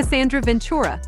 Cassandra Ventura,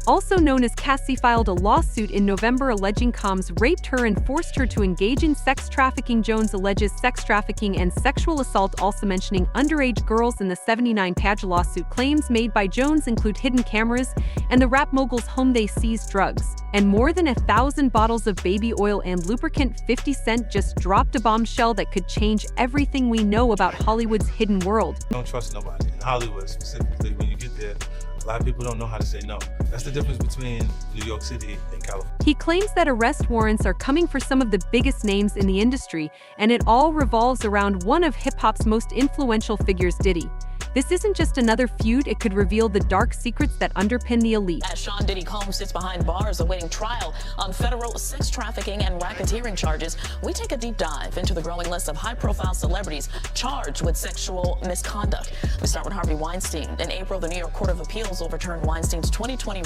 also known as Cassie, filed a lawsuit in November alleging Combs raped her and forced her to engage in sex trafficking. Jones alleges sex trafficking and sexual assault, also mentioning underage girls in the 79-page lawsuit. Claims made by Jones include hidden cameras and the rap mogul's home. They seized drugs and more than 1,000 bottles of baby oil and lubricant. 50 Cent just dropped a bombshell that could change everything we know about Hollywood's hidden world. Don't trust nobody. In Hollywood specifically, when you get there, a lot of people don't know how to say no. That's the difference between New York City and California. He claims that arrest warrants are coming for some of the biggest names in the industry, and it all revolves around one of hip-hop's most influential figures, Diddy. This isn't just another feud, it could reveal the dark secrets that underpin the elite. As Sean Diddy Combs sits behind bars awaiting trial on federal sex trafficking and racketeering charges, we take a deep dive into the growing list of high-profile celebrities charged with sexual misconduct. We start with Harvey Weinstein. In April, the New York Court of Appeals overturned Weinstein's 2020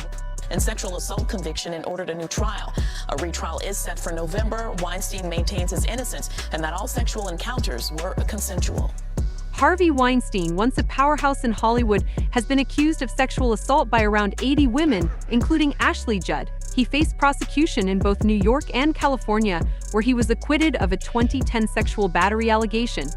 and sexual assault conviction and ordered a new trial. A retrial is set for November. Weinstein maintains his innocence and that all sexual encounters were consensual. Harvey Weinstein, once a powerhouse in Hollywood, has been accused of sexual assault by around 80 women, including Ashley Judd. He faced prosecution in both New York and California, where he was acquitted of a 2010 sexual battery allegation.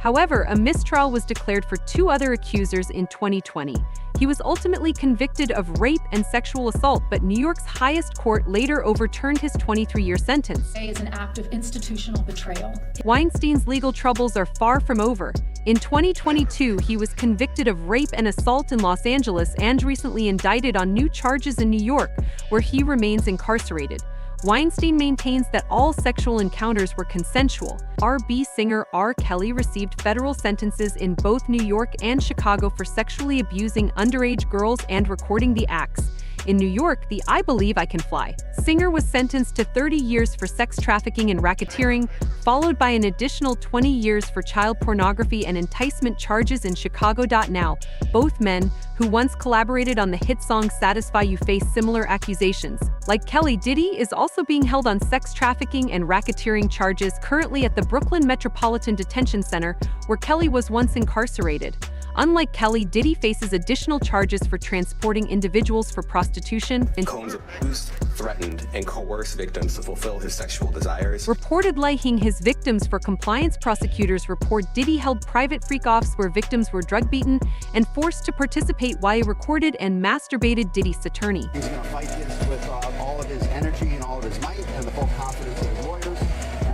However, a mistrial was declared for 2 other accusers in 2020. He was ultimately convicted of rape and sexual assault, but New York's highest court later overturned his 23-year sentence. Is an act of institutional betrayal. Weinstein's legal troubles are far from over. In 2022, he was convicted of rape and assault in Los Angeles and recently indicted on new charges in New York, where he remains incarcerated. Weinstein maintains that all sexual encounters were consensual. R&B singer R. Kelly received federal sentences in both New York and Chicago for sexually abusing underage girls and recording the acts. In New York, the I Believe I Can Fly singer was sentenced to 30 years for sex trafficking and racketeering, followed by an additional 20 years for child pornography and enticement charges in Chicago. Now, both men, who once collaborated on the hit song Satisfy You, face similar accusations. Like Kelly, Diddy is also being held on sex trafficking and racketeering charges currently at the Brooklyn Metropolitan Detention Center, where Kelly was once incarcerated. Unlike Kelly, Diddy faces additional charges for transporting individuals for prostitution and Combs abused, threatened, and coerced victims to fulfill his sexual desires. reported lying his victims for compliance. Prosecutors report Diddy held private freak-offs where victims were drug-beaten and forced to participate while he recorded and masturbated. Diddy's attorney. He's going to fight this with all of his energy and all of his might and the full confidence of his lawyers,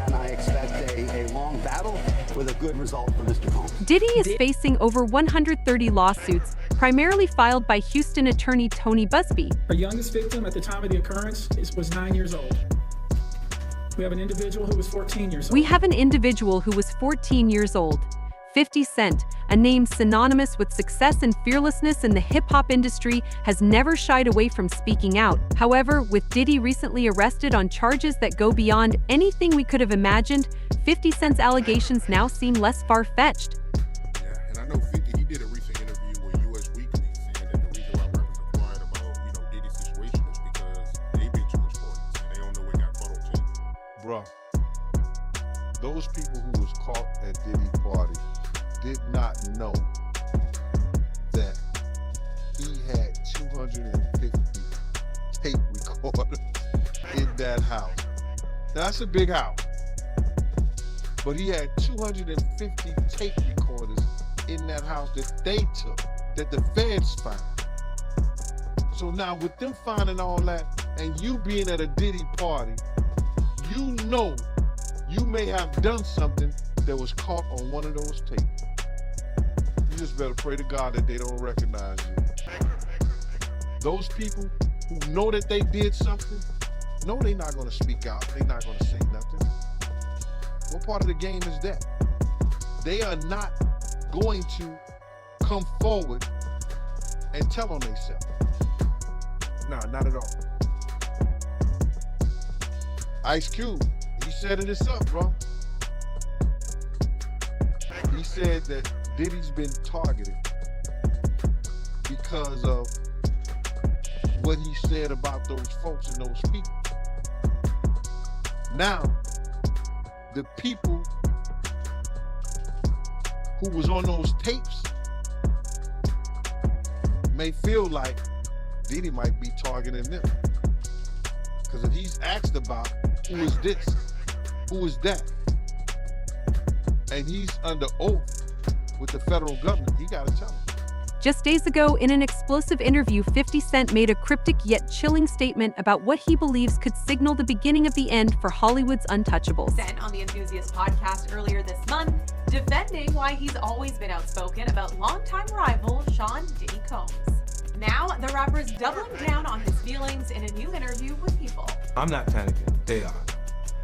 and I expect a long battle with a good result for Mr. Combs. Diddy is facing over 130 lawsuits, primarily filed by Houston attorney Tony Busby. Our youngest victim at the time of the occurrence was 9 years old. We have an individual who was 14 years old. 50 Cent, a name synonymous with success and fearlessness in the hip-hop industry, has never shied away from speaking out. However, with Diddy recently arrested on charges that go beyond anything we could have imagined, 50 Cent's allegations now seem less far-fetched. Yeah, and I know 50, he did a recent interview with U.S. Weekly saying that the reason why rappers inquired about, Diddy's situation is because they've been Jewish parties and they don't know what got caught on tape. Bruh, those people who was caught at Diddy party did not know that he had 250 tape recorders in that house. Now, that's a big house, but he had 250 tape recorders in that house that they took, that the feds found. So now with them finding all that and you being at a Diddy party, you know you may have done something that was caught on one of those tapes. You just better pray to God that they don't recognize you. Those people who know that they did something, no, they're not going to speak out. They're not going to say nothing. What part of the game is that? They are not going to come forward and tell on themselves. No, not at all. Ice Cube, he said it himself, bro. He said that Diddy's been targeted because of what he said about those folks and those people. Now, the people who was on those tapes may feel like Diddy might be targeting them. Because if he's asked about who is this, who is that, and he's under oath with the federal government, he got to tell them. Just days ago, in an explosive interview, 50 Cent made a cryptic yet chilling statement about what he believes could signal the beginning of the end for Hollywood's untouchables. Cent on the Enthusiast podcast earlier this month, defending why he's always been outspoken about longtime rival Sean Diddy Combs. Now, the rapper's doubling down on his feelings in a new interview with People. I'm not panicking. They are.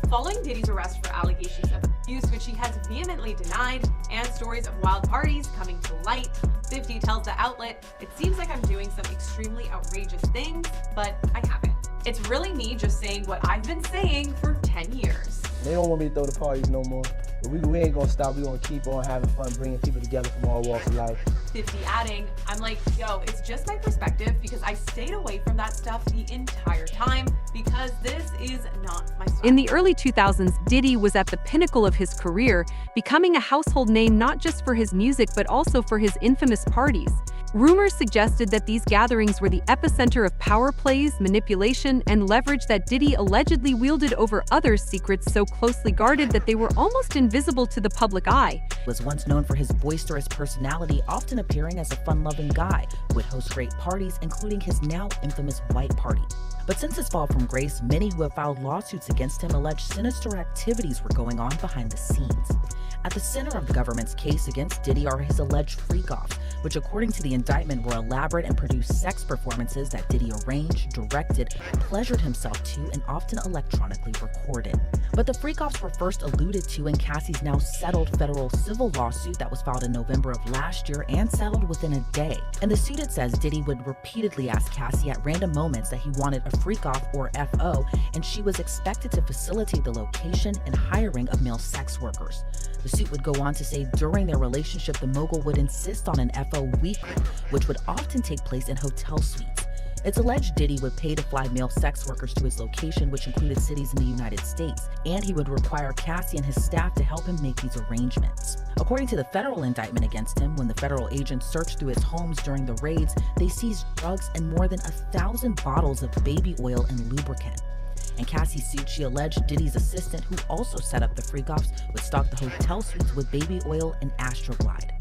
Following Diddy's arrest for allegations of abuse, which he has vehemently denied, and stories of wild parties coming to light, 50 tells the outlet, "It seems like I'm doing some extremely outrageous things, but I haven't. It's really me just saying what I've been saying for 10 years. They don't want me to throw the parties no more. But we ain't gonna stop. We gonna keep on having fun, bringing people together from all walks of life." 50 adding, "I'm like, yo, it's just my perspective because I stayed away from that stuff the entire time because this is not my style." In the early 2000s, Diddy was at the pinnacle of his career, becoming a household name not just for his music but also for his infamous parties. Rumors suggested that these gatherings were the epicenter of power plays, manipulation, and leverage that Diddy allegedly wielded over others' secrets so closely guarded that they were almost invisible to the public eye. Was once known for his boisterous personality, often appearing as a fun-loving guy who would host great parties, including his now infamous White Party. But since his fall from grace, many who have filed lawsuits against him allege sinister activities were going on behind the scenes. At the center of the government's case against Diddy are his alleged freak-offs, which according to the indictment were elaborate and produced sex performances that Diddy arranged, directed, pleasured himself to, and often electronically recorded. But the freak-offs were first alluded to in Cassie's now settled federal civil lawsuit that was filed in November of last year and settled within a day. In the suit it says Diddy would repeatedly ask Cassie at random moments that he wanted a freak-off or FO, and she was expected to facilitate the location and hiring of male sex workers. The suit would go on to say during their relationship, the mogul would insist on an FO weekly, which would often take place in hotel suites. It's alleged Diddy would pay to fly male sex workers to his location, which included cities in the United States, and he would require Cassie and his staff to help him make these arrangements. According to the federal indictment against him, when the federal agents searched through his homes during the raids, they seized drugs and more than 1,000 bottles of baby oil and lubricant. In Cassie's suit, she alleged Diddy's assistant, who also set up the freak-offs, would stock the hotel suites with baby oil and Astroglide.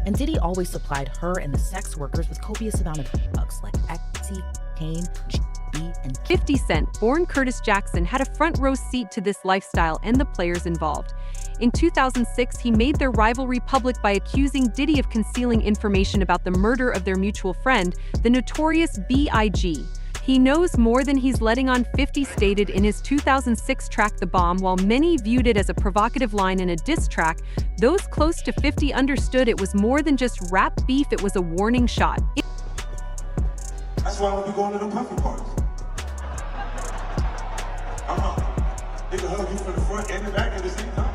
And Diddy always supplied her and the sex workers with copious amount of drugs like ecstasy, cocaine, GB, and 50 Cent, born Curtis Jackson, had a front-row seat to this lifestyle and the players involved. In 2006, he made their rivalry public by accusing Diddy of concealing information about the murder of their mutual friend, the notorious B.I.G. He knows more than he's letting on, 50 stated in his 2006 track The Bomb. While many viewed it as a provocative line in a diss track, those close to 50 understood it was more than just rap beef, it was a warning shot. That's why I don't be going to the puffy parties. They can hug you from the front and the back at the same time.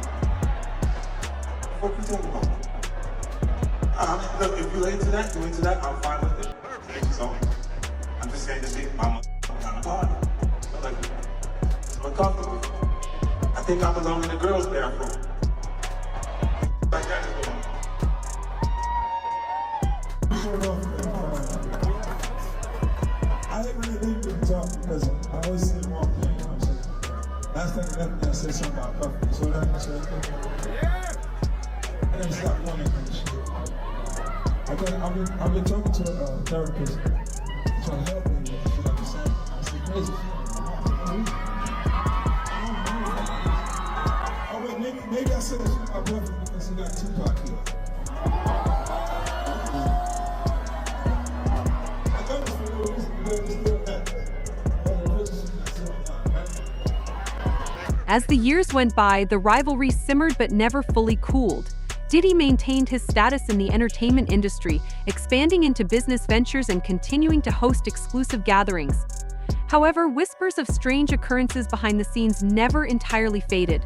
What you talking about? Look, if you into that, I'm fine with it. So, I'm just saying this is my kind of party. So like, it's uncomfortable. I think I belong in the girls' bathroom. Like that is going I didn't really think we could talk because I always say the wrong thing, you know what I'm saying? Last thing I said something about puffing, so that I said, yeah! I gotta stop doing that kind of shit. I've been talking to a therapist, trying to help me with shit like this. It's crazy shit. Oh wait, maybe I said that shit about puffing because he got Tupac here. As the years went by, the rivalry simmered but never fully cooled. Diddy maintained his status in the entertainment industry, expanding into business ventures and continuing to host exclusive gatherings. However, whispers of strange occurrences behind the scenes never entirely faded.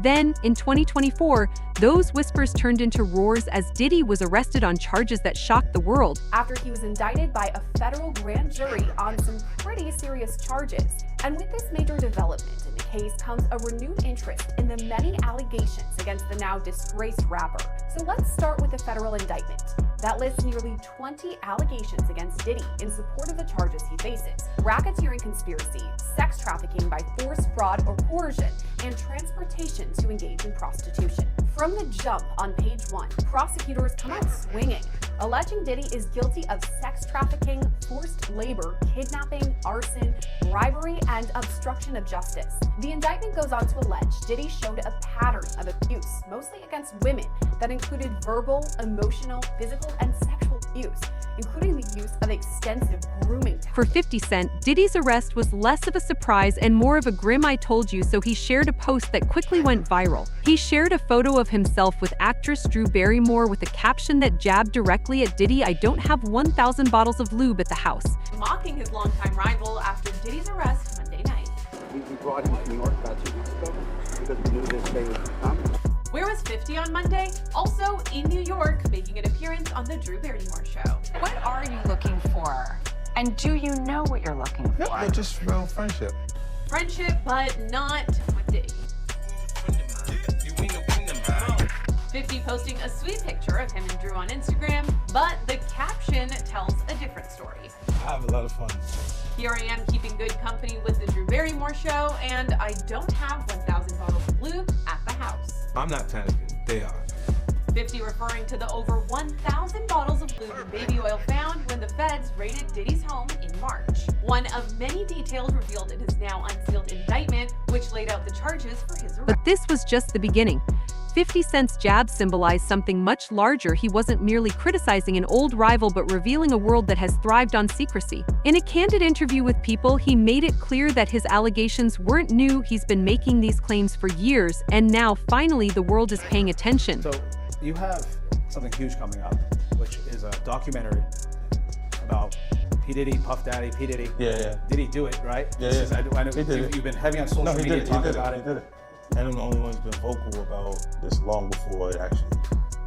Then, in 2024, those whispers turned into roars as Diddy was arrested on charges that shocked the world. After he was indicted by a federal grand jury on some pretty serious charges. And with this major development in the case comes a renewed interest in the many allegations against the now disgraced rapper. So let's start with the federal indictment. that lists nearly 20 allegations against Diddy in support of the charges he faces: racketeering conspiracy, sex trafficking by force, fraud, or coercion, and transportation to engage in prostitution. From the jump on page 1, prosecutors come out swinging, alleging Diddy is guilty of sex trafficking, forced labor, kidnapping, arson, bribery, and obstruction of justice. The indictment goes on to allege Diddy showed a pattern of abuse, mostly against women, that included verbal, emotional, physical, and sexual abuse, including the use of extensive grooming techniques. For 50 Cent, Diddy's arrest was less of a surprise and more of a grim "I told you so." He shared a post that quickly went viral. He shared a photo of himself with actress Drew Barrymore with a caption that jabbed directly at Diddy: "I don't have 1,000 bottles of lube at the house." Mocking his longtime rival after Diddy's arrest Monday night. We brought him to New York about 2 weeks ago because we knew this day would come. Where was 50 on Monday? Also in New York, making an appearance on the Drew Barrymore show. What are you looking for? And do you know what you're looking for? No, just real friendship. Friendship, but not with Diddy. 50 posting a sweet picture of him and Drew on Instagram, but the caption tells a different story. I have a lot of fun. Here I am keeping good company with the Drew Barrymore show, and I don't have 1,000 bottles of lube at the house. I'm not panicking, they are. 50 referring to the over 1,000 bottles of lube and baby oil found when the feds raided Diddy's home in March. One of many details revealed in his now unsealed indictment, which laid out the charges for his arrest. But this was just the beginning. 50 Cent's jab symbolized something much larger. He wasn't merely criticizing an old rival, but revealing a world that has thrived on secrecy. In a candid interview with People, he made it clear that his allegations weren't new. He's been making these claims for years, and now, finally, the world is paying attention. So, you have something huge coming up, which is a documentary about P. Diddy, Puff Daddy, P. Diddy. Yeah. Did he do it, right? Yeah. I know you've been heavy on social media talking about it. He did it. And I'm the only one who's been vocal about this long before it actually.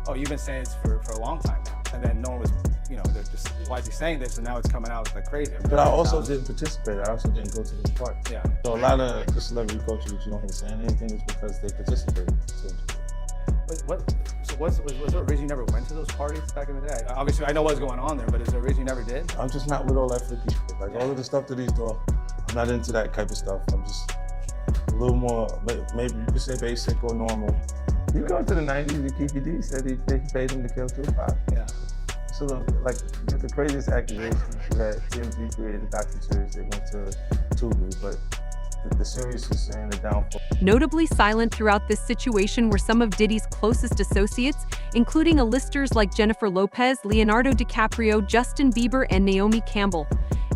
Oh, you've been saying this for a long time now. And then no one was, they're just, why is he saying this? And now it's coming out like crazy. But I also didn't participate. I also didn't go to this party. Yeah. So a lot of the celebrity culture that you don't hear saying anything is because they participated. Was there a reason you never went to those parties back in the day? Obviously, I know what's going on there, but is there a reason you never did? I'm just not with all that freaky shit. Like all of the stuff that he's doing, I'm not into that type of stuff. I'm just a little more, maybe you could say basic or normal. You go to the 90s, the Kiki D said they paid him to kill Tupac. Yeah. So like the craziest accusations, you had TMZ created a docuseries, they went to Tubi, but the series is saying the downfall. Notably silent throughout this situation were some of Diddy's closest associates, including A-listers like Jennifer Lopez, Leonardo DiCaprio, Justin Bieber, and Naomi Campbell.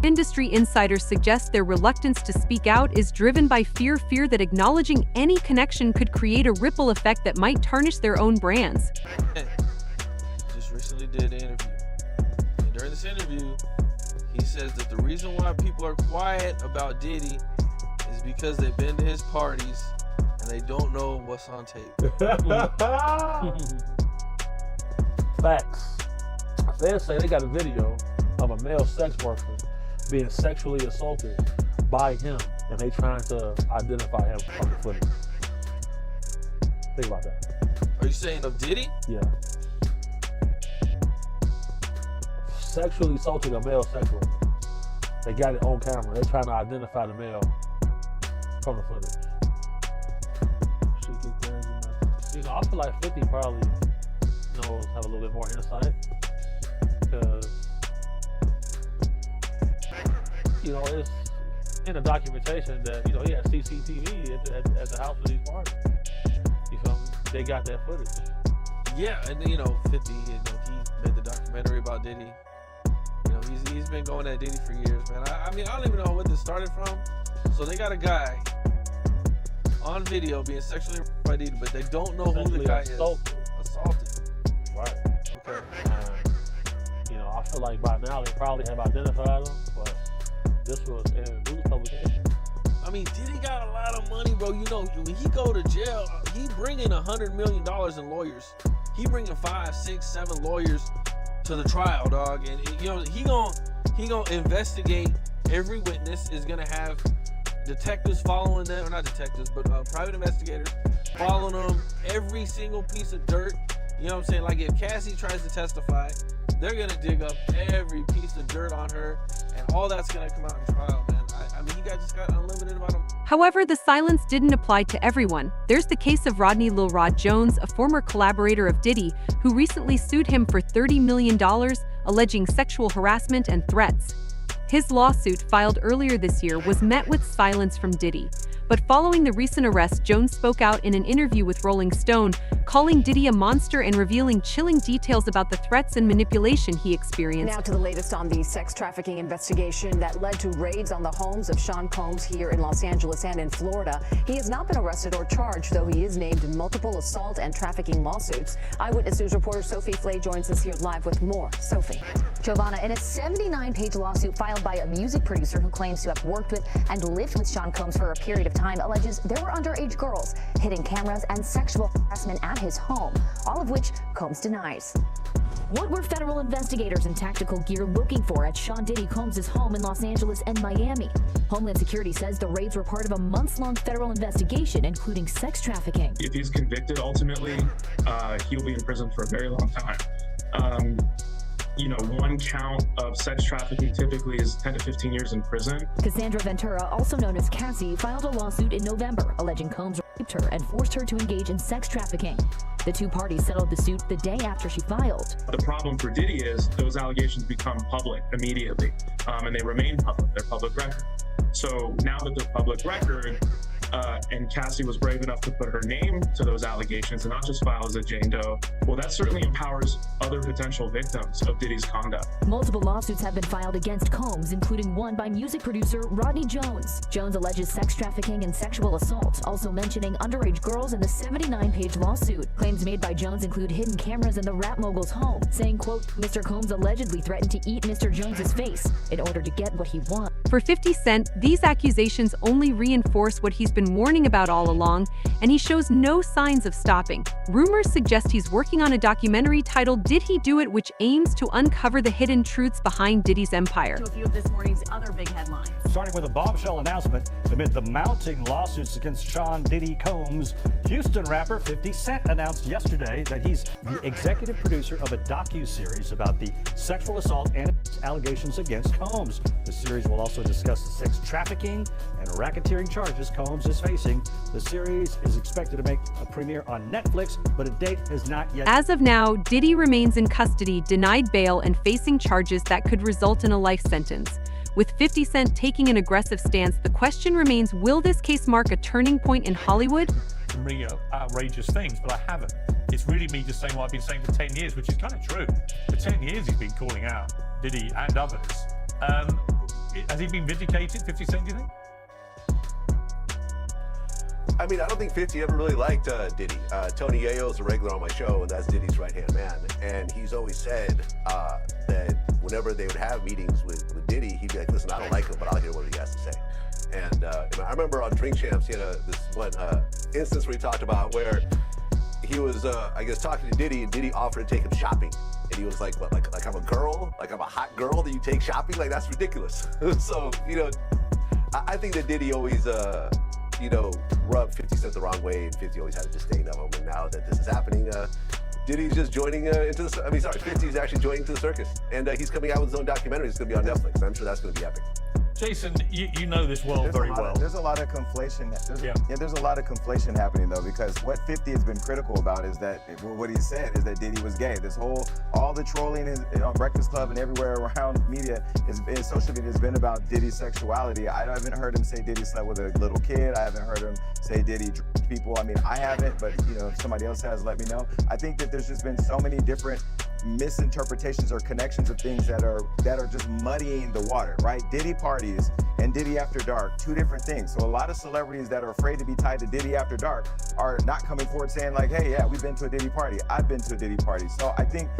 Industry insiders suggest their reluctance to speak out is driven by fear that acknowledging any connection could create a ripple effect that might tarnish their own brands. Just recently did an interview. And during this interview, he says that the reason why people are quiet about Diddy is because they've been to his parties and they don't know what's on tape. Facts. They say they got a video of a male sex worker being sexually assaulted by him, and they trying to identify him from the footage. Think about that. Are you saying of Diddy? Yeah. Sexually assaulting a male sex worker. They got it on camera. They're trying to identify the male from the footage. Shit get crazy, man. I feel like 50 probably have a little bit more insight, because it's in the documentation that he had CCTV at the house of these parties. You feel me? They got that footage. Yeah, and 50, he made the documentary about Diddy. He's been going at Diddy for years, man. I don't even know what this started from. So they got a guy on video being sexually raped by Diddy, but they don't know who the guy is. Assaulted. Right. Okay. I feel like by now they probably have identified him, but this was in a news publication. Diddy got a lot of money, bro. When he go to jail, he bringing $100 million in lawyers. He bringing 5, 6, 7 lawyers to the trial, dog. And he gonna investigate every witness. Is gonna have detectives following them, or not detectives, but private investigators following them. Every single piece of dirt. You know what I'm saying? Like if Cassie tries to testify, They're gonna dig up every piece of dirt on her, and all that's gonna come out in trial, man. I mean, you guys just got unlimited amount of. However, the silence didn't apply to everyone. There's the case of Rodney Lil Rod Jones, a former collaborator of Diddy, who recently sued him for $30 million, alleging sexual harassment and threats. His lawsuit, filed earlier this year, was met with silence from Diddy. But following the recent arrest, Jones spoke out in an interview with Rolling Stone, calling Diddy a monster and revealing chilling details about the threats and manipulation he experienced. Now to the latest on the sex trafficking investigation that led to raids on the homes of Sean Combs here in Los Angeles and in Florida. He has not been arrested or charged, though he is named in multiple assault and trafficking lawsuits. Eyewitness News reporter Sophie Flay joins us here live with more. Sophie. Giovanna, in a 79-page lawsuit filed by a music producer who claims to have worked with and lived with Sean Combs for a period of time, alleges there were underage girls, hidden cameras, and sexual harassment at his home, all of which Combs denies. What were federal investigators in tactical gear looking for at Sean Diddy Combs' home in Los Angeles and Miami? Homeland Security says the raids were part of a months-long federal investigation, including sex trafficking. If he's convicted, ultimately, he'll be in prison for a very long time. One count of sex trafficking typically is 10 to 15 years in prison. Cassandra Ventura, also known as Cassie, filed a lawsuit in November alleging Combs raped her and forced her to engage in sex trafficking. The two parties settled the suit the day after she filed. The problem for Diddy is those allegations become public immediately, and they remain public. They're public record. So now that they're public record, and Cassie was brave enough to put her name to those allegations and not just file as a Jane Doe, well, that certainly empowers other potential victims of Diddy's conduct. Multiple lawsuits have been filed against Combs, including one by music producer Rodney Jones. Jones alleges sex trafficking and sexual assault, also mentioning underage girls in the 79-page lawsuit. Claims made by Jones include hidden cameras in the rap mogul's home, saying, quote, Mr. Combs allegedly threatened to eat Mr. Jones's face in order to get what he wants. For 50 Cent, these accusations only reinforce what he's been warning about all along, and he shows no signs of stopping. Rumors suggest he's working on a documentary titled Did He Do It?, which aims to uncover the hidden truths behind Diddy's empire. To a few of this morning's other big headlines. Starting with a bombshell announcement amid the mounting lawsuits against Sean Diddy Combs, Houston rapper 50 Cent announced yesterday that he's the executive producer of a docu-series about the sexual assault and allegations against Combs. The series will also discuss the sex trafficking and racketeering charges Combs is facing. The series is expected to make a premiere on Netflix, but a date has not yet. As of now, Diddy remains in custody, denied bail, and facing charges that could result in a life sentence. With 50 Cent taking an aggressive stance, the question remains, will this case mark a turning point in Hollywood? Really outrageous things, but I haven't. It's really me just saying what I've been saying for 10 years, which is kind of true. For 10 years he's been calling out Diddy and others. Has he been vindicated, 50 Cent, do you think? I mean, I don't think 50 ever really liked Diddy. Tony Yayo's a regular on my show, and that's Diddy's right-hand man. And he's always said that whenever they would have meetings with Diddy, he'd be like, listen, I don't like him, but I'll hear what he has to say. And I remember on Drink Champs, he had this one instance where he talked about where he was, I guess, talking to Diddy, and Diddy offered to take him shopping. And he was like, what, like I'm a girl? Like I'm a hot girl that you take shopping? Like, that's ridiculous. So, I think that Diddy always, rubbed 50 Cent the wrong way, and 50 always had a disdain of him. And now that this is happening, Diddy's just joining 50's actually joining to the circus. And he's coming out with his own documentary. It's going to be on Netflix. I'm sure that's going to be epic. Jason, you know this world very well. There's a lot of conflation. There's a lot of conflation happening though, because what 50 has been critical about is that what he said is that Diddy was gay. All the trolling on Breakfast Club and everywhere around media social media has been about Diddy's sexuality. I haven't heard him say Diddy slept with a little kid. I haven't heard him say Diddy drugged people. I mean, I haven't, but if somebody else has, let me know. I think that there's just been so many different misinterpretations or connections of things that are just muddying the water, right? Diddy parties and Diddy After Dark, two different things. So a lot of celebrities that are afraid to be tied to Diddy After Dark are not coming forward saying like, hey, yeah, we've been to a Diddy party. I've been to a Diddy party. So I think,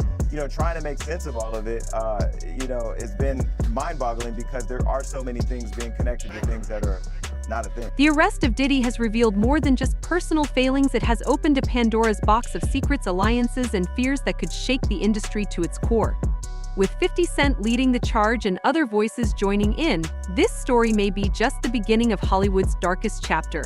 trying to make sense of all of it, it's been mind-boggling because there are so many things being connected to things that are not a thing. The arrest of Diddy has revealed more than just personal failings. It has opened a Pandora's box of secrets, alliances, and fears that could shake the industry to its core. With 50 Cent leading the charge and other voices joining in, this story may be just the beginning of Hollywood's darkest chapter.